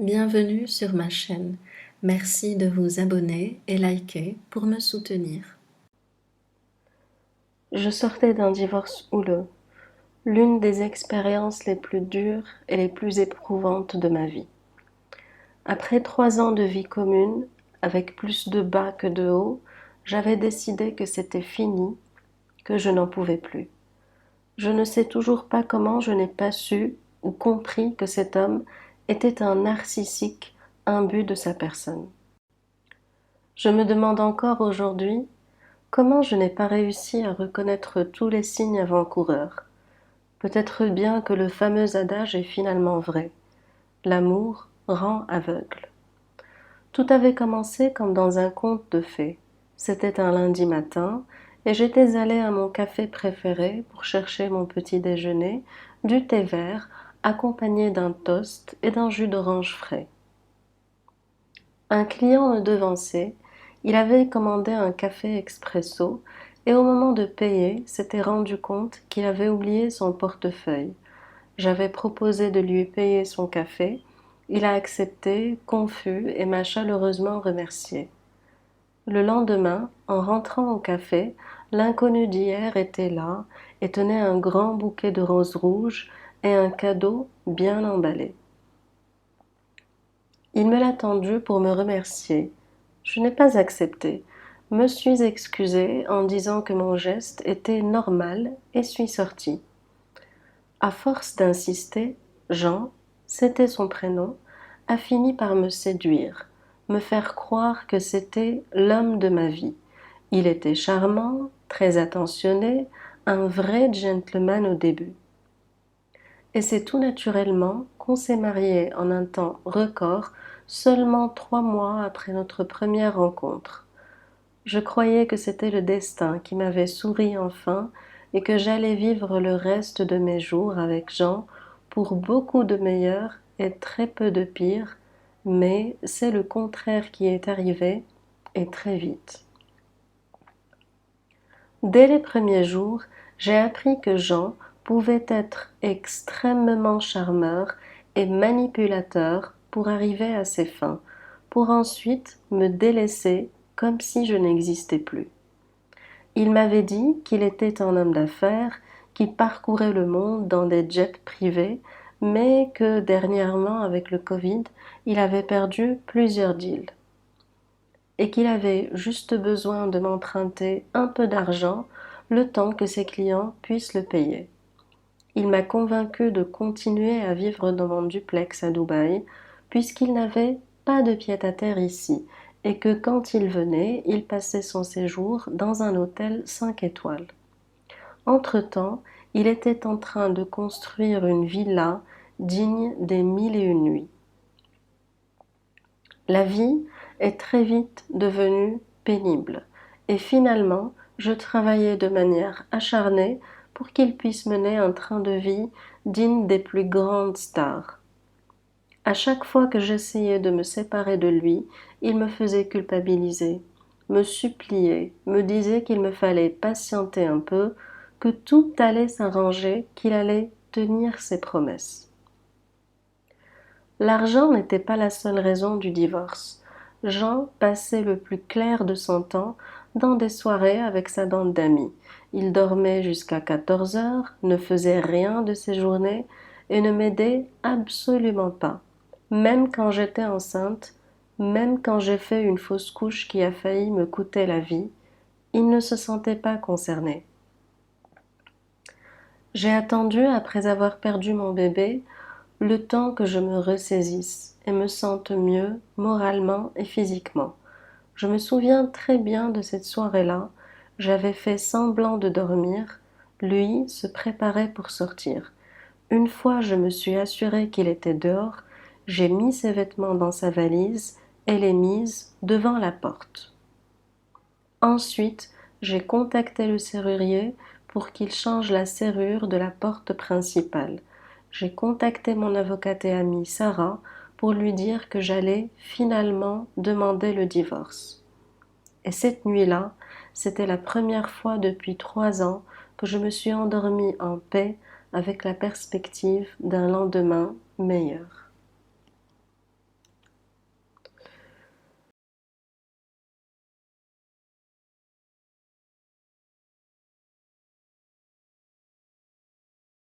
Bienvenue sur ma chaîne. Merci de vous abonner et liker pour me soutenir. Je sortais d'un divorce houleux, l'une des expériences les plus dures et les plus éprouvantes de ma vie. Après 3 ans de vie commune, avec plus de bas que de hauts, j'avais décidé que c'était fini, que je n'en pouvais plus. Je ne sais toujours pas comment je n'ai pas su ou compris que cet homme était un narcissique imbu de sa personne. Je me demande encore aujourd'hui comment je n'ai pas réussi à reconnaître tous les signes avant-coureurs. Peut-être bien que le fameux adage est finalement vrai. L'amour rend aveugle. Tout avait commencé comme dans un conte de fées. C'était un lundi matin et j'étais allée à mon café préféré pour chercher mon petit déjeuner, du thé vert accompagné d'un toast et d'un jus d'orange frais. Un client me devançait, il avait commandé un café expresso et au moment de payer s'était rendu compte qu'il avait oublié son portefeuille. J'avais proposé de lui payer son café, il a accepté, confus, et m'a chaleureusement remercié. Le lendemain, en rentrant au café, l'inconnu d'hier était là et tenait un grand bouquet de roses rouges et un cadeau bien emballé. Il me l'a tendu pour me remercier. Je n'ai pas accepté, me suis excusée en disant que mon geste était normal et suis sortie. À force d'insister, Jean, c'était son prénom, a fini par me séduire, me faire croire que c'était l'homme de ma vie. Il était charmant, très attentionné, un vrai gentleman au début. Et c'est tout naturellement qu'on s'est mariés en un temps record, seulement 3 mois après notre première rencontre. Je croyais que c'était le destin qui m'avait souri enfin et que j'allais vivre le reste de mes jours avec Jean pour beaucoup de meilleur et très peu de pire, mais c'est le contraire qui est arrivé, et très vite. Dès les premiers jours, j'ai appris que Jean pouvait être extrêmement charmeur et manipulateur pour arriver à ses fins, pour ensuite me délaisser comme si je n'existais plus. Il m'avait dit qu'il était un homme d'affaires qui parcourait le monde dans des jets privés, mais que dernièrement, avec le Covid, il avait perdu plusieurs deals et qu'il avait juste besoin de m'emprunter un peu d'argent le temps que ses clients puissent le payer. Il m'a convaincu de continuer à vivre dans mon duplex à Dubaï, puisqu'il n'avait pas de pied-à-terre ici, et que quand il venait, il passait son séjour dans un hôtel 5 étoiles. Entre-temps, il était en train de construire une villa digne des 1001 nuits. La vie est très vite devenue pénible, et finalement, je travaillais de manière acharnée pour qu'il puisse mener un train de vie digne des plus grandes stars. À chaque fois que j'essayais de me séparer de lui, il me faisait culpabiliser, me suppliait, me disait qu'il me fallait patienter un peu, que tout allait s'arranger, qu'il allait tenir ses promesses. L'argent n'était pas la seule raison du divorce. Jean passait le plus clair de son temps dans des soirées avec sa bande d'amis. Il dormait jusqu'à 14 heures, ne faisait rien de ses journées et ne m'aidait absolument pas. Même quand j'étais enceinte, même quand j'ai fait une fausse couche qui a failli me coûter la vie, il ne se sentait pas concerné. J'ai attendu, après avoir perdu mon bébé, le temps que je me ressaisisse et me sente mieux moralement et physiquement. Je me souviens très bien de cette soirée-là. J'avais fait semblant de dormir. Lui se préparait pour sortir. Une fois je me suis assurée qu'il était dehors, j'ai mis ses vêtements dans sa valise et les mises devant la porte. Ensuite, j'ai contacté le serrurier pour qu'il change la serrure de la porte principale. J'ai contacté mon avocate et amie Sarah pour lui dire que j'allais finalement demander le divorce. Et cette nuit-là, c'était la première fois depuis 3 ans que je me suis endormie en paix avec la perspective d'un lendemain meilleur.